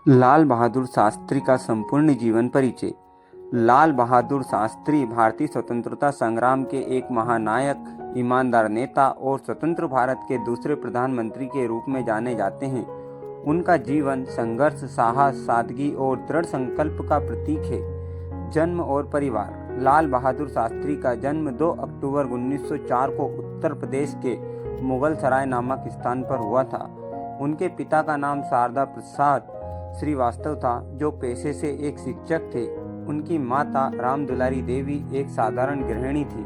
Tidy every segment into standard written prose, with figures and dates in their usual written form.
लाल बहादुर शास्त्री का संपूर्ण जीवन परिचय। लाल बहादुर शास्त्री भारतीय स्वतंत्रता संग्राम के एक महानायक, ईमानदार नेता और स्वतंत्र भारत के दूसरे प्रधानमंत्री के रूप में जाने जाते हैं। उनका जीवन संघर्ष, साहस, सादगी और दृढ़ संकल्प का प्रतीक है। जन्म और परिवार। लाल बहादुर शास्त्री का जन्म 2 अक्टूबर 1904 को उत्तर प्रदेश के मुगल सराय नामक स्थान पर हुआ था। उनके पिता का नाम शारदा प्रसाद श्रीवास्तव था, जो पेशे से एक शिक्षक थे। उनकी माता राम दुलारी देवी एक साधारण गृहिणी थी।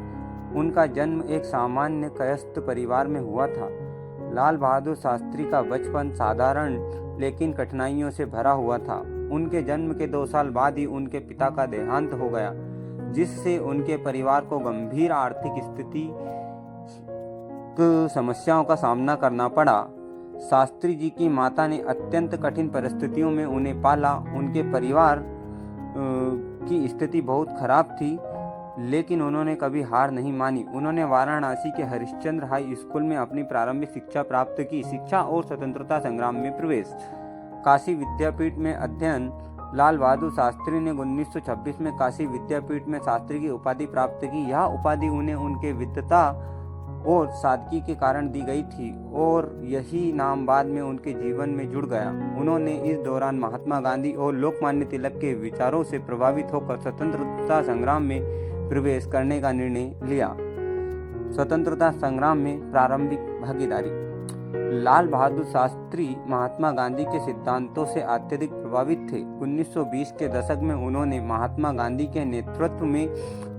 उनका जन्म एक सामान्य कायस्थ परिवार में हुआ था। लाल बहादुर शास्त्री का बचपन साधारण लेकिन कठिनाइयों से भरा हुआ था। उनके जन्म के 2 साल बाद ही उनके पिता का देहांत हो गया, जिससे उनके परिवार को गंभीर आर्थिक स्थिति समस्याओं का सामना करना पड़ा। शास्त्री जी की माता ने अत्यंत कठिन परिस्थितियों में उन्हें पाला। उनके परिवार की स्थिति बहुत खराब थी, लेकिन उन्होंने कभी हार नहीं मानी। उन्होंने वाराणसी के हरिश्चंद्र हाई स्कूल में अपनी प्रारंभिक शिक्षा प्राप्त की। शिक्षा और स्वतंत्रता संग्राम में प्रवेश। काशी विद्यापीठ में अध्ययन। लाल बहादुर शास्त्री ने 1926 में काशी विद्यापीठ में शास्त्री की उपाधि प्राप्त की। यह उपाधि उन्हें उनके विद्वता और सादगी के कारण दी गई थी, और यही नाम बाद में उनके जीवन में जुड़ गया। उन्होंने इस दौरान महात्मा गांधी और लोकमान्य तिलक के विचारों से प्रभावित होकर स्वतंत्रता संग्राम में प्रवेश करने का निर्णय लिया। स्वतंत्रता संग्राम में प्रारंभिक भागीदारी। लाल बहादुर शास्त्री महात्मा गांधी के सिद्धांतों से अत्यधिक प्रभावित थे। 1920 के दशक में उन्होंने महात्मा गांधी के नेतृत्व में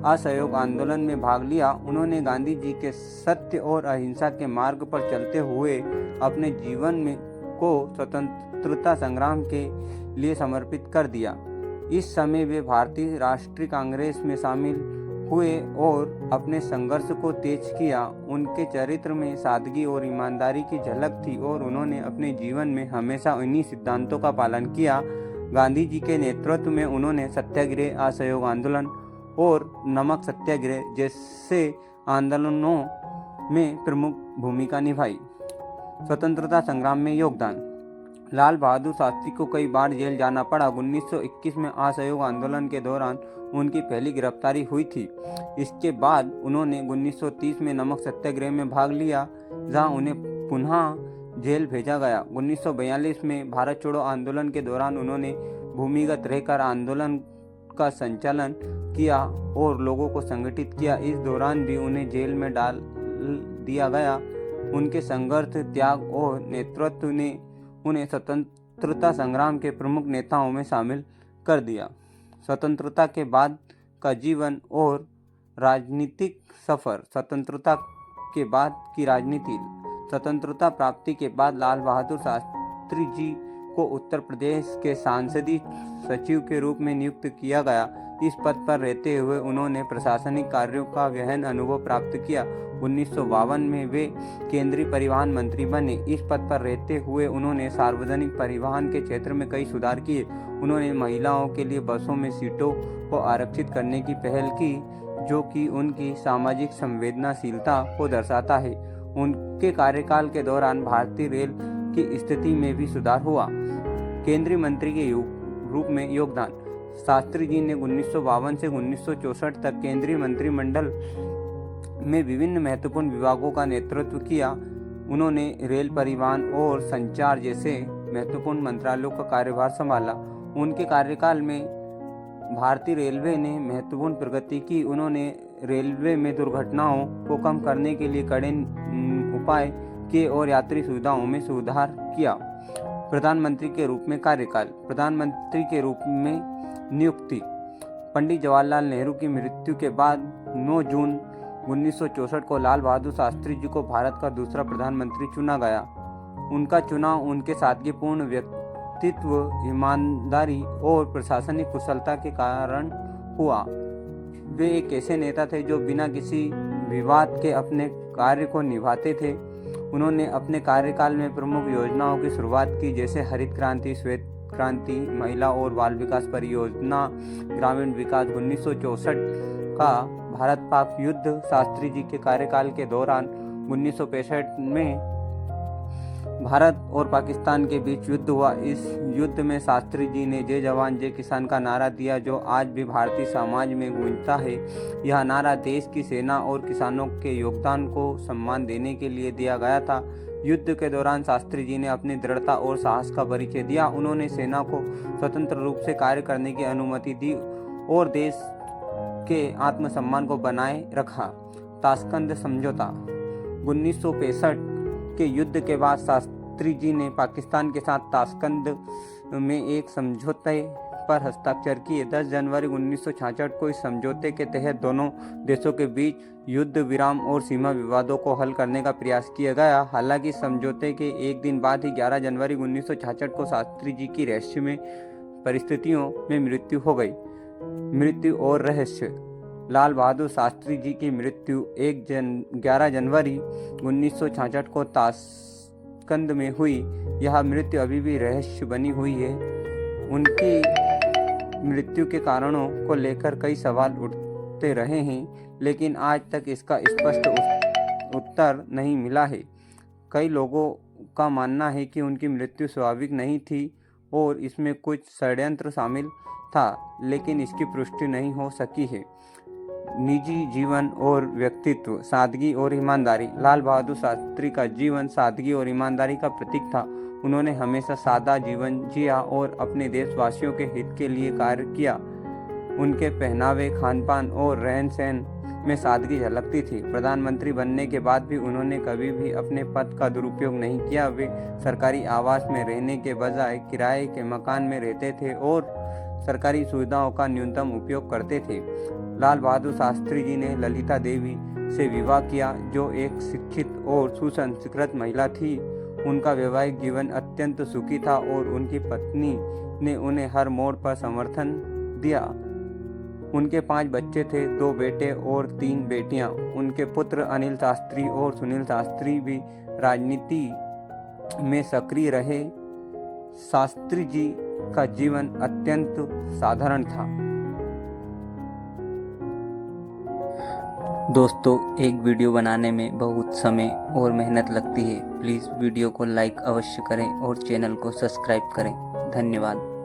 असहयोग आंदोलन में भाग लिया। उन्होंने गांधी जी के सत्य और अहिंसा के मार्ग पर चलते हुए अपने जीवन में को स्वतंत्रता संग्राम के लिए समर्पित कर दिया। इस समय वे भारतीय राष्ट्रीय कांग्रेस में शामिल हुए और अपने संघर्ष को तेज किया। उनके चरित्र में सादगी और ईमानदारी की झलक थी, और उन्होंने अपने जीवन में हमेशा इन्हीं सिद्धांतों का पालन किया। गांधी जी के नेतृत्व में उन्होंने सत्याग्रह, असहयोग आंदोलन और नमक सत्याग्रह जैसे आंदोलनों में प्रमुख भूमिका निभाई। स्वतंत्रता संग्राम में योगदान। लाल बहादुर शास्त्री को कई बार जेल जाना पड़ा। 1921 में असहयोग आंदोलन के दौरान उनकी पहली गिरफ्तारी हुई थी। इसके बाद उन्होंने 1930 में नमक सत्याग्रह में भाग लिया, जहां उन्हें पुनः जेल भेजा गया। 1942 में भारत छोड़ो आंदोलन के दौरान उन्होंने भूमिगत रहकर आंदोलन का संचालन किया और लोगों को संगठित किया। इस दौरान भी उन्हें जेल में डाल दिया गया। उनके संघर्ष, त्याग और नेतृत्व ने उन्हें स्वतंत्रता संग्राम के प्रमुख नेताओं में शामिल कर दिया। स्वतंत्रता के बाद का जीवन और राजनीतिक सफर। स्वतंत्रता के बाद की राजनीति। स्वतंत्रता प्राप्ति के बाद लाल बहादुर शास्त्री जी को उत्तर प्रदेश के सांसदीय सचिव के रूप में नियुक्त किया गया। इस पद पर रहते हुए उन्होंने प्रशासनिक कार्यों का गहन अनुभव प्राप्त किया। 1952 में वे केंद्रीय परिवहन मंत्री बने। इस पद पर रहते हुए उन्होंने सार्वजनिक परिवहन के क्षेत्र में कई सुधार किए। उन्होंने महिलाओं के लिए बसों में सीटों को आरक्षित करने की पहल की, जो कि उनकी सामाजिक संवेदनशीलता को दर्शाता है। उनके कार्यकाल के दौरान भारतीय रेल की स्थिति में भी सुधार हुआ। केंद्रीय मंत्री के रूप में योगदान। शास्त्री जी ने 1952 से 1964 तक केंद्रीय मंत्रिमंडल में विभिन्न महत्वपूर्ण विभागों का नेतृत्व किया। उन्होंने रेल, परिवहन और संचार जैसे महत्वपूर्ण मंत्रालयों का कार्यभार संभाला। उनके कार्यकाल में भारतीय रेलवे ने महत्वपूर्ण प्रगति की। उन्होंने रेलवे में दुर्घटनाओं को कम करने के लिए कड़े उपाय किए और यात्री सुविधाओं में सुधार किया। प्रधानमंत्री के रूप में कार्यकाल। प्रधानमंत्री के रूप में नियुक्ति। पंडित जवाहरलाल नेहरू की मृत्यु के बाद 9 जून 1964 को लाल बहादुर शास्त्री जी को भारत का दूसरा प्रधानमंत्री चुना गया। उनका चुनाव उनके सादगीपूर्ण व्यक्तित्व, ईमानदारी और प्रशासनिक कुशलता के कारण हुआ। वे एक ऐसे नेता थे जो बिना किसी विवाद के अपने कार्य को निभाते थे। उन्होंने अपने कार्यकाल में प्रमुख योजनाओं की शुरुआत की, जैसे हरित क्रांति, श्वेत क्रांति, महिला और बाल विकास परियोजना, ग्रामीण विकास। 1964 का भारत पाक युद्ध। शास्त्री जी के कार्यकाल के दौरान 1965 में भारत और पाकिस्तान के बीच युद्ध हुआ। इस युद्ध में शास्त्री जी ने जय जवान जय किसान का नारा दिया, जो आज भी भारतीय समाज में गूंजता है। यह नारा देश की सेना और किसानों के योगदान को सम्मान देने के लिए दिया गया था। युद्ध के दौरान शास्त्री जी ने अपनी दृढ़ता और साहस का परिचय दिया। उन्होंने सेना को स्वतंत्र रूप से कार्य करने की अनुमति दी और देश के आत्मसम्मान को बनाए रखा। ताशकंद समझौता। 1965 के युद्ध के बाद शास्त्री जी ने पाकिस्तान के साथ ताशकंद में एक समझौते पर हस्ताक्षर किए। 10 जनवरी 1966 को इस समझौते के तहत दोनों देशों के बीच युद्ध विराम और सीमा विवादों को हल करने का प्रयास किया गया। हालांकि समझौते के एक दिन बाद ही 11 जनवरी 1966 को शास्त्री जी की रहस्यमय परिस्थितियों में मृत्यु हो गई। मृत्यु और रहस्य। लाल बहादुर शास्त्री जी की मृत्यु 11 जनवरी 1966 को ताशकंद में हुई। यह मृत्यु अभी भी रहस्य बनी हुई है। उनकी मृत्यु के कारणों को लेकर कई सवाल उठते रहे हैं, लेकिन आज तक इसका स्पष्ट उत्तर नहीं मिला है। कई लोगों का मानना है कि उनकी मृत्यु स्वाभाविक नहीं थी और इसमें कुछ षड्यंत्र शामिल था, लेकिन इसकी पुष्टि नहीं हो सकी है। निजी जीवन और व्यक्तित्व। सादगी और ईमानदारी। लाल बहादुर शास्त्री का जीवन सादगी और ईमानदारी का प्रतीक था। उन्होंने हमेशा सादा जीवन जिया और अपने देशवासियों के हित के लिए कार्य किया। उनके पहनावे, खानपान और रहन सहन में सादगी झलकती थी। प्रधानमंत्री बनने के बाद भी उन्होंने कभी भी अपने पद का दुरुपयोग नहीं किया। वे सरकारी आवास में रहने के बजाय किराए के मकान में रहते थे और सरकारी सुविधाओं का न्यूनतम उपयोग करते थे। लाल बहादुर शास्त्री जी ने ललिता देवी से विवाह किया, जो एक शिक्षित और सुसंस्कृत महिला थी। उनका वैवाहिक जीवन अत्यंत सुखी था और उनकी पत्नी ने उन्हें हर मोड़ पर समर्थन दिया। उनके 5 बच्चे थे, 2 बेटे और 3 बेटियां। उनके पुत्र अनिल शास्त्री और सुनील शास्त्री भी राजनीति में सक्रिय रहे। शास्त्री जी का जीवन अत्यंत साधारण था। दोस्तों, एक वीडियो बनाने में बहुत समय और मेहनत लगती है। प्लीज़ वीडियो को लाइक अवश्य करें और चैनल को सब्सक्राइब करें। धन्यवाद।